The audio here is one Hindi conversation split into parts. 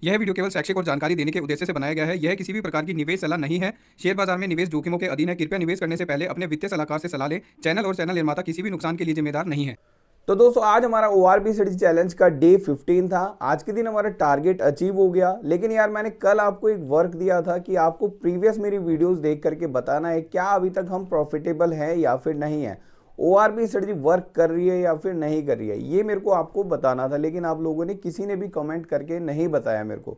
यह वीडियो केवल शैक्षिक और जानकारी देने के उद्देश्य से बनाया गया है। यह किसी भी प्रकार की निवेश सलाह नहीं है। शेयर बाजार में निवेश जोखिमों के अधीन है। कृपया निवेश करने से पहले अपने वित्तीय सलाहकार से सलाह लें। चैनल और चैनल निर्माता किसी भी नुकसान के लिए जिम्मेदार नहीं है। तो दोस्तों आज हमारा ORB सिटीज चैलेंज का डे 15 था। आज के दिन हमारा टारगेट अचीव हो गया। लेकिन यार मैंने कल आपको एक वर्क दिया था कि आपको प्रीवियस मेरी वीडियोस देख करके बताना है क्या अभी तक हम प्रॉफिटेबल हैं या फिर नहीं है, ORB स्ट्रेटजी वर्क कर रही है या फिर नहीं कर रही है, ये मेरे को आपको बताना था। लेकिन आप लोगों ने किसी ने भी कमेंट करके नहीं बताया मेरे को।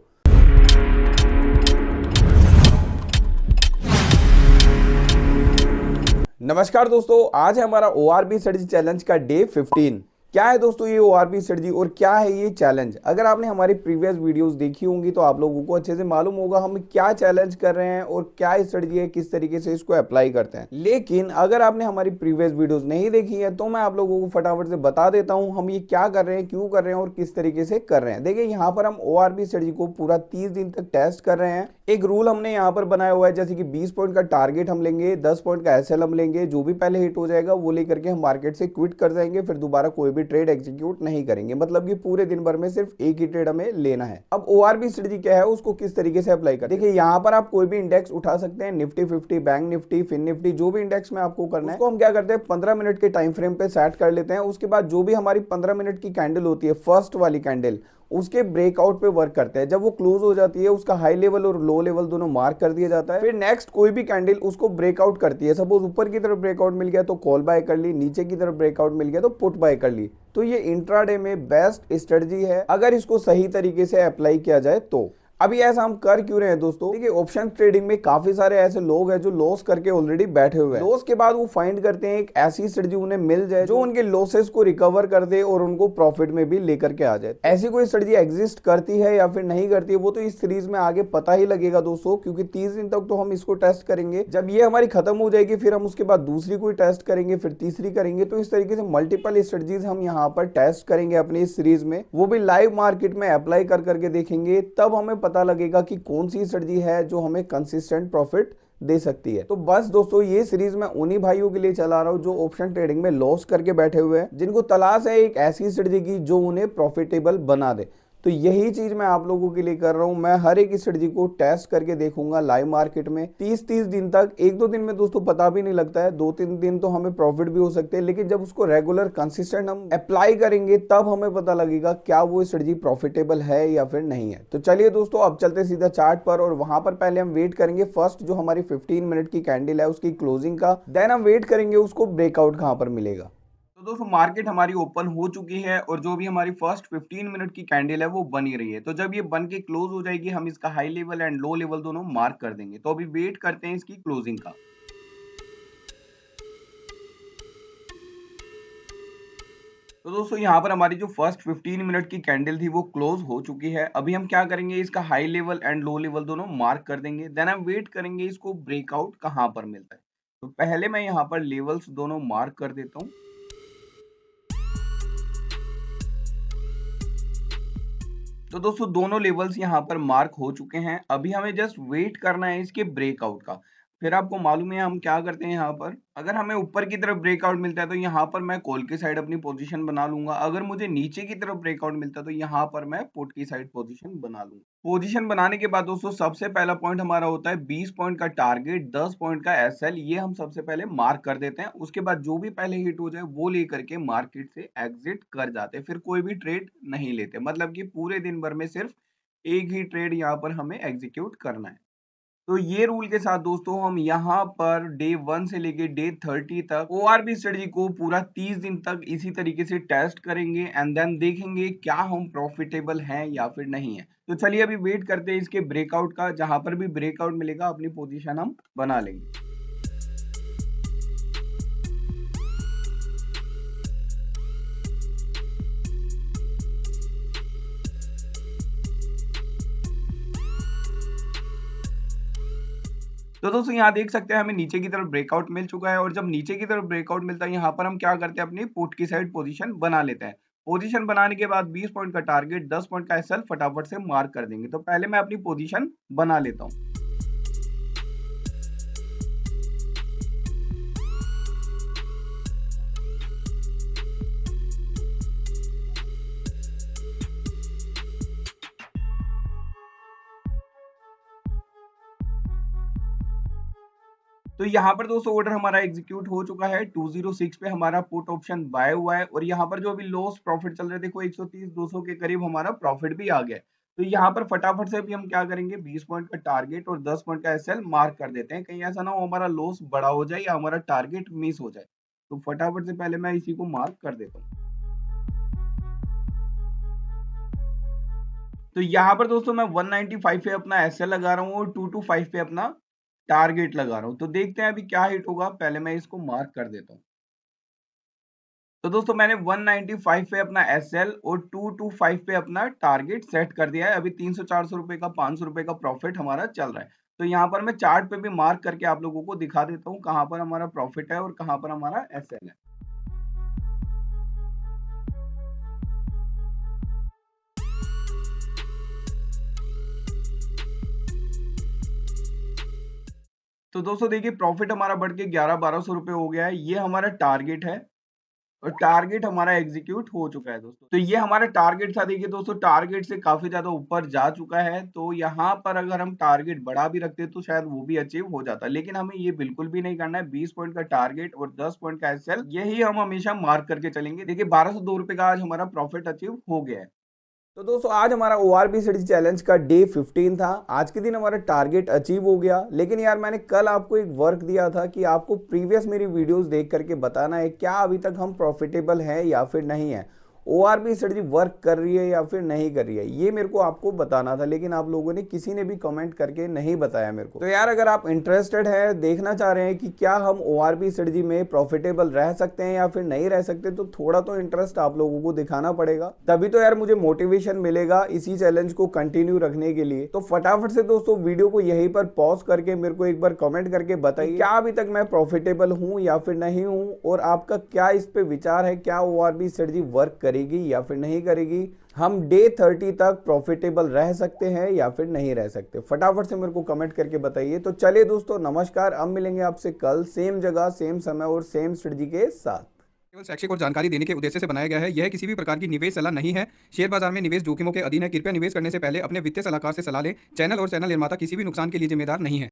नमस्कार दोस्तों, आज है हमारा ORB स्ट्रेटजी चैलेंज का डे 15। क्या है दोस्तों ये ORB स्ट्रेटजी और क्या है ये चैलेंज? अगर आपने हमारी प्रीवियस वीडियोस देखी होंगी तो आप लोगों को अच्छे से मालूम होगा हम क्या चैलेंज कर रहे हैं और क्या स्ट्रेटजी है, किस तरीके से इसको अप्लाई करते हैं। लेकिन अगर आपने हमारी प्रीवियस वीडियोस नहीं देखी है तो मैं आप लोगों को फटाफट से बता देता हूँ हम ये क्या कर रहे हैं, क्यों कर रहे हैं और किस तरीके से कर रहे हैं। देखिए यहाँ पर हम ORB स्ट्रेटजी को पूरा 30 दिन तक टेस्ट कर रहे हैं। एक रूल हमने यहाँ पर बनाया हुआ है, जैसे कि 20 पॉइंट का टारगेट हम लेंगे, 10 पॉइंट का SL हम लेंगे, जो भी पहले हिट हो जाएगा वो लेकर के हम मार्केट से क्विट कर जाएंगे, फिर दोबारा कोई भी ट्रेड एग्जीक्यूट नहीं करेंगे। मतलब कि पूरे दिन भर में सिर्फ एक ही ट्रेड हमें लेना है। अब ORB स्ट्रेटजी क्या है, उसको किस तरीके से अप्लाई करें। देखिए यहाँ पर आप कोई भी इंडेक्स उठा सकते हैं, निफ्टी 50, बैंक निफ्टी, फिन निफ्टी, जो भी इंडेक्स में आपको करना है उसको हम क्या करते हैं 15 मिनट के टाइम फ्रेम पे सेट कर लेते हैं। उसके बाद जो भी हमारी 15 मिनट की कैंडल होती है, फर्स्ट वाली कैंडल, उसके ब्रेकआउट पे वर्क करते हैं। जब वो क्लोज हो जाती है उसका हाई लेवल और लो लेवल दोनों मार्क कर दिया जाता है। फिर नेक्स्ट कोई भी कैंडल उसको ब्रेकआउट करती है, सपोज ऊपर की तरफ ब्रेकआउट मिल गया तो कॉल बाय कर ली, नीचे की तरफ ब्रेकआउट मिल गया तो पुट बाय कर ली। तो ये इंट्राडे में बेस्ट स्ट्रेटजी है अगर इसको सही तरीके से अप्लाई किया जाए तो। अभी ऐसा हम कर क्यों रहे हैं दोस्तों? देखिए ऑप्शन ट्रेडिंग में काफी सारे ऐसे लोग हैं जो लॉस करके ऑलरेडी बैठे हुए हैं। लॉस के बाद वो फाइंड करते हैं एक ऐसी स्ट्रेटजी उन्हें मिल जाए जो उनके लॉसेस को रिकवर कर दे और उनको प्रॉफिट में भी लेकर के आ जाए। ऐसी कोई स्ट्रेटजी एग्जिस्ट करती है या फिर नहीं करती है वो तो इस सीरीज में आगे पता ही लगेगा दोस्तों, क्योंकि 30 दिन तक तो हम इसको टेस्ट करेंगे। जब ये हमारी खत्म हो जाएगी फिर हम उसके बाद दूसरी कोई टेस्ट करेंगे, फिर तीसरी करेंगे। तो इस तरीके से मल्टीपल स्ट्रेटजीज हम यहाँ पर टेस्ट करेंगे अपनी इस सीरीज में, वो भी लाइव मार्केट में अप्लाई कर करके देखेंगे। तब हमें पता लगेगा कि कौन सी स्ट्रेटजी है जो हमें कंसिस्टेंट प्रॉफिट दे सकती है। तो बस दोस्तों ये सीरीज मैं उन्हीं भाइयों के लिए चला रहा हूं जो ऑप्शन ट्रेडिंग में लॉस करके बैठे हुए हैं, जिनको तलाश है एक ऐसी स्ट्रेटजी की जो उन्हें प्रॉफिटेबल बना दे। तो यही चीज मैं आप लोगों के लिए कर रहा हूं। मैं हर एक स्ट्रेटजी को टेस्ट करके देखूंगा लाइव मार्केट में 30-30 दिन तक। एक दो दिन में दोस्तों पता भी नहीं लगता है, 2-3 दिन तो हमें प्रॉफिट भी हो सकते हैं। लेकिन जब उसको रेगुलर कंसिस्टेंट हम अप्लाई करेंगे तब हमें पता लगेगा क्या वो स्ट्रेटजी प्रॉफिटेबल है या फिर नहीं है। तो चलिए दोस्तों अब चलते सीधा चार्ट पर, और वहां पर पहले हम वेट करेंगे फर्स्ट जो हमारी 15 मिनट की कैंडल है उसकी क्लोजिंग का। देन हम वेट करेंगे उसको ब्रेकआउट कहां पर मिलेगा। तो दोस्तों मार्केट हमारी ओपन हो चुकी है और जो भी हमारी फर्स्ट 15 मिनट की कैंडल है वो बनी रही है। तो जब ये बन के क्लोज हो जाएगी हम इसका high level and low level दोनों मार्क कर देंगे। तो अभी वेट करते हैं इसकी क्लोजिंग का। तो दोस्तों यहाँ पर हमारी जो फर्स्ट 15 मिनट की कैंडल थी वो क्लोज हो चुकी है। अभी हम क्या करेंगे इसका high level and low level दोनों मार्क कर देंगे। देन हम वेट करेंगे इसको ब्रेकआउट कहाँ पर मिलता है। तो पहले मैं यहाँ पर लेवल्स दोनों मार्क कर देता हूँ। तो दोस्तों दोनों लेवल्स यहाँ पर मार्क हो चुके हैं। अभी हमें जस्ट वेट करना है इसके ब्रेकआउट का। फिर आपको मालूम है हम क्या करते हैं, यहाँ पर अगर हमें ऊपर की तरफ ब्रेकआउट मिलता है तो यहाँ पर मैं कॉल की साइड अपनी पोजीशन बना लूंगा। अगर मुझे नीचे की तरफ ब्रेकआउट मिलता है तो यहाँ पर मैं पुट की साइड पोजीशन बना लूंगा। पोजीशन बनाने के बाद दोस्तों सबसे पहला पॉइंट हमारा होता है 20 पॉइंट का टारगेट, 10 पॉइंट का SL। ये हम सबसे पहले मार्क कर देते हैं। उसके बाद जो भी पहले हिट हो जाए वो लेकर के मार्केट से एग्जिट कर जाते हैं। फिर कोई भी ट्रेड नहीं लेते, मतलब कि पूरे दिन भर में सिर्फ एक ही ट्रेड यहाँ पर हमें एग्जीक्यूट करना है। तो ये रूल के साथ दोस्तों हम यहाँ पर डे 1 से लेके डे 30 तक ORB स्ट्रेटजी को पूरा 30 दिन तक इसी तरीके से टेस्ट करेंगे एंड देन देखेंगे क्या हम प्रॉफिटेबल हैं या फिर नहीं है। तो चलिए अभी वेट करते हैं इसके ब्रेकआउट का। जहां पर भी ब्रेकआउट मिलेगा अपनी पोजीशन हम बना लेंगे। तो दोस्तों यहाँ देख सकते हैं हमें नीचे की तरफ ब्रेकआउट मिल चुका है, और जब नीचे की तरफ ब्रेकआउट मिलता है यहाँ पर हम क्या करते हैं अपनी पुट की साइड पोजीशन बना लेते हैं। पोजीशन बनाने के बाद 20 पॉइंट का टारगेट, 10 पॉइंट का SL फटाफट से मार्क कर देंगे। तो पहले मैं अपनी पोजीशन बना लेता हूँ। तो यहाँ पर दोस्तों ऑर्डर हमारा एग्जीक्यूट हो चुका है। 206 पे हमारा पुट ऑप्शन बाय हुआ है और यहाँ पर जो अभी लॉस प्रॉफिट चल रहे थे, देखो 130-200 के करीब हमारा प्रॉफिट भी आ गया है। तो यहाँ पर फटाफट से अभी हम क्या करेंगे, 20 पॉइंट का टारगेट और 10 पॉइंट का एसएल मार्क कर देते हैं, कहीं ऐसा ना हो हमारा लॉस बड़ा हो जाए या हमारा टारगेट मिस हो जाए। तो फटाफट से पहले मैं इसी को मार्क कर देता हूँ। तो यहाँ पर दोस्तों मैं 195 पे अपना एसएल लगा रहा हूँ और 225 पे अपना टारगेट लगा रहा हूँ। तो देखते हैं अभी क्या हिट होगा, पहले मैं इसको मार्क कर देता हूँ। तो दोस्तों मैंने 195 पे अपना एसएल और 225 पे अपना टारगेट सेट कर दिया है। अभी 300-400 रुपए का 500 रुपए का प्रॉफिट हमारा चल रहा है। तो यहाँ पर मैं चार्ट पे भी मार्क करके आप लोगों को दिखा देता हूँ कहाँ पर हमारा प्रॉफिट है और कहाँ पर हमारा एसएल है। तो दोस्तों देखिए प्रॉफिट हमारा बढ़ के 1100-1200 रुपए हो गया है। ये हमारा टारगेट है और टारगेट हमारा एग्जीक्यूट हो चुका है दोस्तों। तो ये हमारा टारगेट था, देखिए दोस्तों टारगेट से काफी ज्यादा ऊपर जा चुका है। तो यहाँ पर अगर हम टारगेट बढ़ा भी रखते तो शायद वो भी अचीव हो जाता, लेकिन हमें ये बिल्कुल भी नहीं करना है। 20 पॉइंट का टारगेट और 10 पॉइंट का एसएल, यही हम हमेशा मार्क करके चलेंगे। देखिए 1202 रुपए का आज हमारा प्रॉफिट अचीव हो गया है। तो दोस्तों आज हमारा ORB सिटीज चैलेंज का डे 15 था। आज के दिन हमारा टारगेट अचीव हो गया, लेकिन यार मैंने कल आपको एक वर्क दिया था कि आपको प्रीवियस मेरी वीडियोस देख करके बताना है क्या अभी तक हम प्रॉफिटेबल हैं या फिर नहीं है, ORB स्ट्रेटजी वर्क कर रही है या फिर नहीं कर रही है, ये मेरे को आपको बताना था। लेकिन आप लोगों ने किसी ने भी कमेंट करके नहीं बताया मेरे को। तो यार अगर आप इंटरेस्टेड है, देखना चाह रहे हैं कि क्या हम ORB स्ट्रेटजी में प्रॉफिटेबल रह सकते हैं या फिर नहीं रह सकते, तो थोड़ा तो इंटरेस्ट आप लोगों को दिखाना पड़ेगा, तभी तो यार मुझे मोटिवेशन मिलेगा इसी चैलेंज को कंटिन्यू रखने के लिए। तो फटाफट से दोस्तों वीडियो को यहीं पर पॉज करके मेरे को एक बार कमेंट करके बताइए क्या अभी तक मैं प्रॉफिटेबल हूँ या फिर नहीं हूँ, और आपका क्या इस पे विचार है, क्या ORB स्ट्रेटजी वर्क करेगी या फिर नहीं करेगी, हम डे 30 तक प्रॉफिटेबल रह सकते हैं या फिर नहीं रह सकते। फटाफट से मेरे को कमेंट करके बताइए। तो चलिए दोस्तों नमस्कार, अब मिलेंगे आपसे कल सेम जगह सेम समय और सेम स्ट्रेटजी के साथ। केवल शैक्षिक और जानकारी देने के उद्देश्य से बनाया गया है। यह किसी भी प्रकार की निवेश सलाह नहीं है। शेयर बाजार में निवेश जोखिमों के अधीन है। कृपया निवेश करने से पहले अपने वित्तीय सलाहकार से सलाह लें। चैनल और चैनल निर्माता किसी भी नुकसान के लिए जिम्मेदार नहीं है।